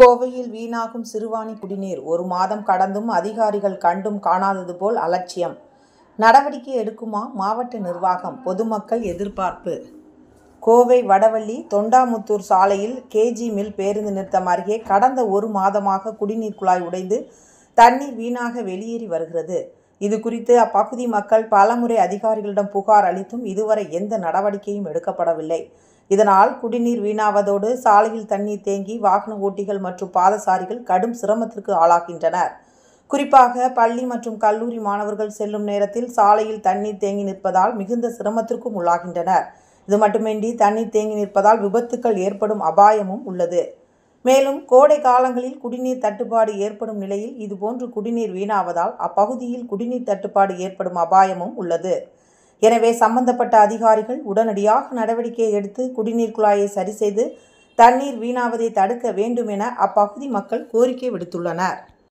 கோவையில் வீணாகும் சிறுவாணி குடிநீர் 1 மாதம் கடந்தும் அதிகாரிகள் கண்டும் காணாதது போல் அலட்சியம். நடவடிக்கை எடுக்குமா மாவட்ட நிர்வாகம்? பொதுமக்கள் எதிர்பார்ப்பு. கோவை வடவள்ளி தொண்டாமுத்தூர் சாலையில் கேஜி மில் பேருந்து நிறுத்தம் அருகே கடந்த 1 மாதமாக குடிநீர் குழாய் உடைந்து தண்ணீர் வீணாக வெளியேறி வருகிறது. இது குறித்து அப்பகுதி மக்கள் பலமுறை அதிகாரிகளிடம் புகார் அளித்தும் இதுவரை எந்த நடவடிக்கையும் எடுக்கப்படவில்லை. இதனால் குடிநீர் வீணாவதோடு சாலையில் தண்ணீர் தேங்கி வாகன ஓட்டிகள் மற்றும் பாதசாரிகள் கடும் சிரமத்திற்கு ஆளாகின்றனர். குறிப்பாக பள்ளி மற்றும் கல்லூரி மாணவர்கள் செல்லும் நேரத்தில் சாலையில் தண்ணீர் தேங்கி நிற்பதால் மிகுந்த சிரமத்திற்கும் உள்ளாகின்றனர். இது மட்டுமின்றி தண்ணீர் தேங்கி நிற்பதால் விபத்துக்கள் ஏற்படும் அபாயமும் உள்ளது. மேலும் கோடை காலங்களில் குடிநீர் தட்டுப்பாடு ஏற்படும் நிலையில் இதுபோன்று குடிநீர் வீணாவதால் அப்பகுதியில் குடிநீர் தட்டுப்பாடு ஏற்படும் அபாயமும் உள்ளது. எனவே சம்பந்தப்பட்ட அதிகாரிகள் உடனடியாக நடவடிக்கை எடுத்து குடிநீர் குழாயை சரி செய்து தண்ணீர் வீணாவதை தடுக்க வேண்டும் என அப்பகுதி மக்கள் கோரிக்கை விடுத்துள்ளனர்.